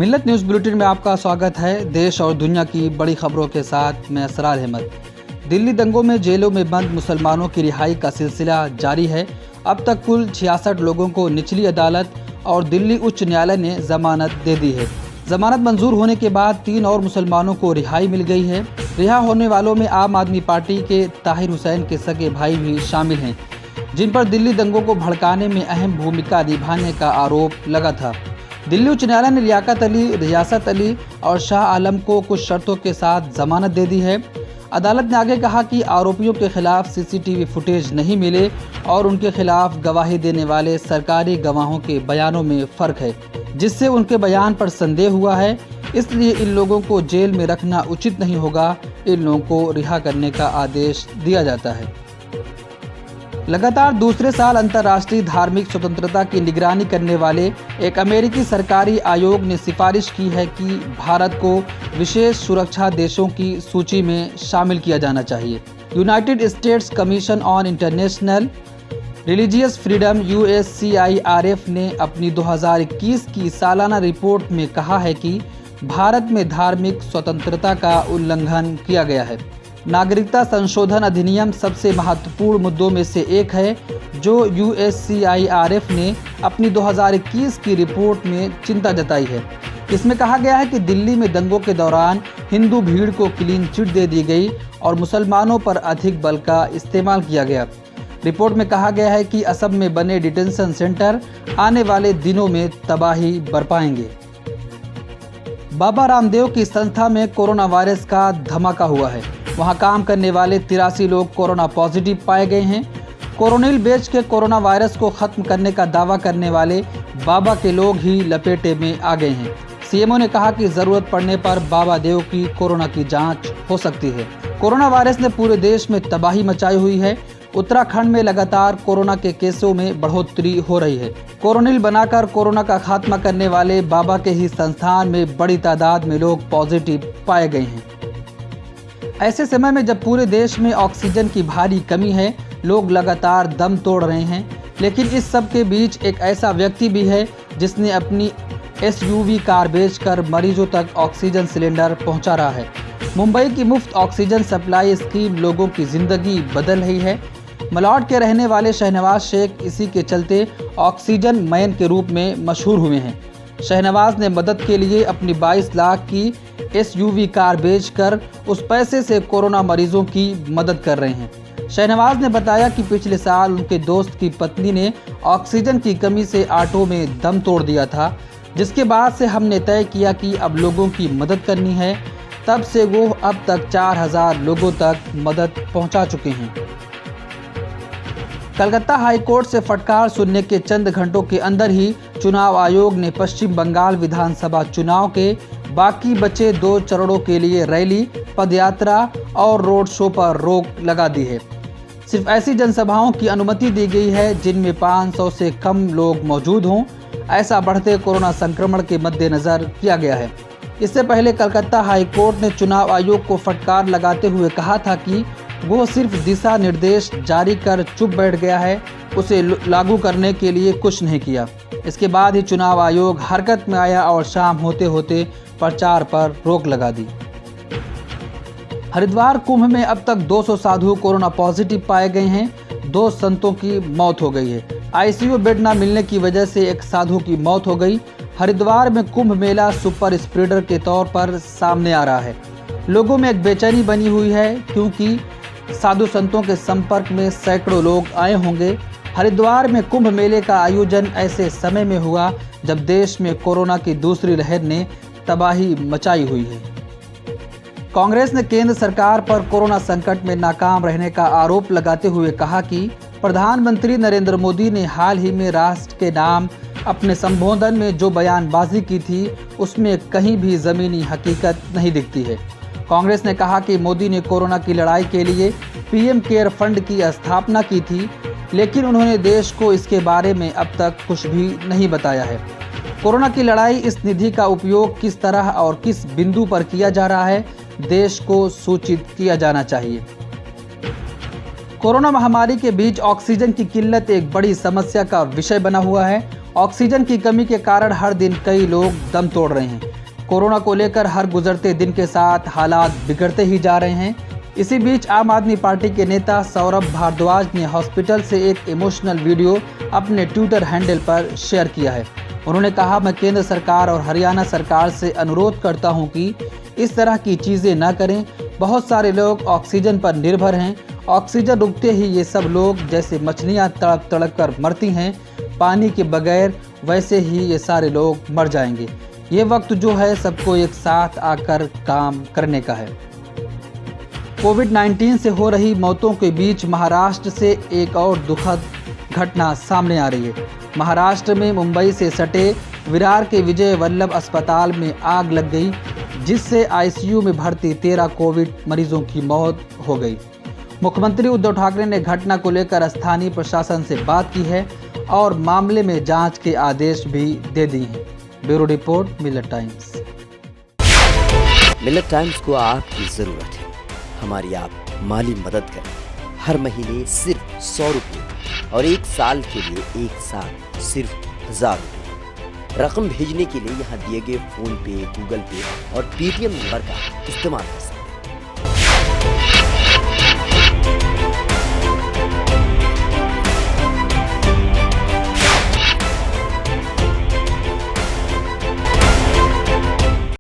मिल्लत news bulletin में आपका स्वागत है। देश और दुनिया की बड़ी खबरों के साथ मैं असरार अहमद। दिल्ली दंगों में जेलों में बंद मुसलमानों की रिहाई का सिलसिला जारी है। अब तक कुल 66 लोगों को निचली अदालत और दिल्ली उच्च न्यायालय ने जमानत दे दी है। जमानत मंजूर होने के बाद 3 और मुसलमानों को रिहाई मिल गई है। रिहा होने वालों में आम आदमी पार्टी के ताहिर हुसैन के सगे भाई भी शामिल हैं, जिन पर दिल्ली दंगों को भड़काने में अहम भूमिका निभाने का आरोप लगा था। दिल्ली उच्च न्यायालय ने लियाकत अली, रियासत अली और शाह आलम को कुछ शर्तों के साथ जमानत दे दी है। अदालत ने आगे कहा कि आरोपियों के खिलाफ सीसीटीवी फुटेज नहीं मिले और उनके खिलाफ गवाही देने वाले सरकारी गवाहों के बयानों में फ़र्क है, जिससे उनके बयान पर संदेह हुआ है। इसलिए इन लोगों को जेल में रखना उचित नहीं होगा। इन लोगों को रिहा करने का आदेश दिया जाता है। लगातार दूसरे साल अंतर्राष्ट्रीय धार्मिक स्वतंत्रता की निगरानी करने वाले एक अमेरिकी सरकारी आयोग ने सिफारिश की है कि भारत को विशेष सुरक्षा देशों की सूची में शामिल किया जाना चाहिए। United states commission on international religious freedom USCIRF ने अपनी 2021 की सालाना रिपोर्ट में कहा है कि भारत में धार्मिक स्वतंत्रता का उल्लंघन किया गया है। नागरिकता संशोधन अधिनियम सबसे महत्वपूर्ण मुद्दों में से एक है, जो USCIRF ने अपनी 2021 की रिपोर्ट में चिंता जताई है। इसमें कहा गया है कि दिल्ली में दंगों के दौरान हिंदू भीड़ को क्लीन चिट दे दी गई और मुसलमानों पर अधिक बल का इस्तेमाल किया गया। रिपोर्ट में कहा गया है कि असम में बने डिटेंशन सेंटर आने वाले दिनों में तबाही बरपाएंगे। बाबा रामदेव की संस्था में कोरोना वायरस का धमाका हुआ है। वहां काम करने वाले 83 लोग कोरोना पॉजिटिव पाए गए हैं। कोरोनिल बैच के कोरोना वायरस को खत्म करने का दावा करने वाले बाबा के लोग ही लपेटे में आ गए हैं। CMO ने कहा कि जरूरत पड़ने पर बाबा देव की कोरोना की जांच हो सकती है। कोरोना वायरस ने पूरे देश में तबाही मचाई हुई है। उत्तराखंड में लगातार कोरोना के केसों में बढ़ोतरी हो रही है। कोरोनिल बनाकर कोरोना का खात्मा करने वाले बाबा के ही संस्थान में बड़ी तादाद में लोग पॉजिटिव पाए गए हैं। ऐसे समय में जब पूरे देश में ऑक्सीजन की भारी कमी है, लोग लगातार दम तोड़ रहे हैं, लेकिन इस सब के बीच एक ऐसा व्यक्ति भी है जिसने अपनी SUV कार बेचकर मरीजों तक ऑक्सीजन सिलेंडर पहुंचा रहा है। मुंबई की मुफ्त ऑक्सीजन सप्लाई स्कीम लोगों की ज़िंदगी बदल रही है। मलौट के रहने वाले शहनवाज शेख इसी के चलते ऑक्सीजन मैन के रूप में मशहूर हुए हैं। शहनवाज ने मदद के लिए अपनी 22 लाख की SUV कार बेचकर उस पैसे से कोरोना मरीजों की मदद कर रहे हैं। शहनवाज ने बताया कि पिछले साल उनके दोस्त की पत्नी ने ऑक्सीजन की कमी से ऑटो में दम तोड़ दिया था, जिसके बाद से हमने तय किया कि अब लोगों की मदद करनी है। तब से वो अब तक 4000 लोगों तक मदद पहुंचा चुके हैं। कलकत्ता हाई कोर्ट से फटकार सुनने के चंद घंटों के अंदर ही चुनाव आयोग ने पश्चिम बंगाल विधानसभा चुनाव के बाकी बचे 2 चरणों के लिए रैली, पदयात्रा और रोड शो पर रोक लगा दी है। सिर्फ ऐसी जनसभाओं की अनुमति दी गई है जिनमें 500 से कम लोग मौजूद हों। ऐसा बढ़ते कोरोना संक्रमण के मद्देनज़र किया गया है। इससे पहले कलकत्ता हाई कोर्ट ने चुनाव आयोग को फटकार लगाते हुए कहा था कि वो सिर्फ दिशा निर्देश जारी कर चुप बैठ गया है, उसे लागू करने के लिए कुछ नहीं किया। इसके बाद ही चुनाव आयोग हरकत में आया और शाम होते होते प्रचार पर रोक लगा दी। हरिद्वार कुंभ में अब तक 200 साधु कोरोना पॉजिटिव पाए गए हैं। 2 संतों की मौत हो गई है। ICU बेड न मिलने की वजह से एक साधु की मौत हो गई। हरिद्वार में कुंभ मेला सुपर स्प्रेडर के तौर पर सामने आ रहा है। लोगों में एक बेचैनी बनी हुई है, क्योंकि साधु संतों के संपर्क में सैकड़ों लोग आए होंगे। हरिद्वार में कुंभ मेले का आयोजन ऐसे समय में हुआ जब देश में कोरोना की दूसरी लहर ने तबाही मचाई हुई है। कांग्रेस ने केंद्र सरकार पर कोरोना संकट में नाकाम रहने का आरोप लगाते हुए कहा कि प्रधानमंत्री नरेंद्र मोदी ने हाल ही में राष्ट्र के नाम अपने संबोधन में जो बयानबाजी की थी, उसमें कहीं भी ज़मीनी हकीकत नहीं दिखती है। कांग्रेस ने कहा कि मोदी ने कोरोना की लड़ाई के लिए PM केयर फंड की स्थापना की थी, लेकिन उन्होंने देश को इसके बारे में अब तक कुछ भी नहीं बताया है। कोरोना की लड़ाई इस निधि का उपयोग किस तरह और किस बिंदु पर किया जा रहा है, देश को सूचित किया जाना चाहिए। कोरोना महामारी के बीच ऑक्सीजन की किल्लत एक बड़ी समस्या का विषय बना हुआ है। ऑक्सीजन की कमी के कारण हर दिन कई लोग दम तोड़ रहे हैं। कोरोना को लेकर हर गुजरते दिन के साथ हालात बिगड़ते ही जा रहे हैं। इसी बीच आम आदमी पार्टी के नेता सौरभ भारद्वाज ने हॉस्पिटल से एक इमोशनल वीडियो अपने ट्विटर हैंडल पर शेयर किया है। उन्होंने कहा, मैं केंद्र सरकार और हरियाणा सरकार से अनुरोध करता हूं कि इस तरह की चीज़ें न करें। बहुत सारे लोग ऑक्सीजन पर निर्भर हैं। ऑक्सीजन रुकते ही ये सब लोग जैसे मछलियां तड़प तड़प कर मरती हैं पानी के बगैर, वैसे ही ये सारे लोग मर जाएंगे। ये वक्त जो है सबको एक साथ आकर काम करने का है। कोविड-19 से हो रही मौतों के बीच महाराष्ट्र से एक और दुखद घटना सामने आ रही है। महाराष्ट्र में मुंबई से सटे विरार के विजय वल्लभ अस्पताल में आग लग गई, जिससे आईसीयू में भर्ती 13 कोविड मरीजों की मौत हो गई। मुख्यमंत्री उद्धव ठाकरे ने घटना को लेकर स्थानीय प्रशासन से बात की है और मामले में जांच के आदेश भी दे दिए हैं। ब्यूरो रिपोर्ट, मिलत टाइम्स। मिलत टाइम्स को आपकी जरूरत है, हमारी आप माली मदद करें। हर महीने सिर्फ 100 रुपये और 1 साल के लिए एक साथ सिर्फ 1000 रुपये। रकम भेजने के लिए यहाँ दिए गए फोन पे, गूगल पे और पेटीएम नंबर का इस्तेमाल कर सकते हैं।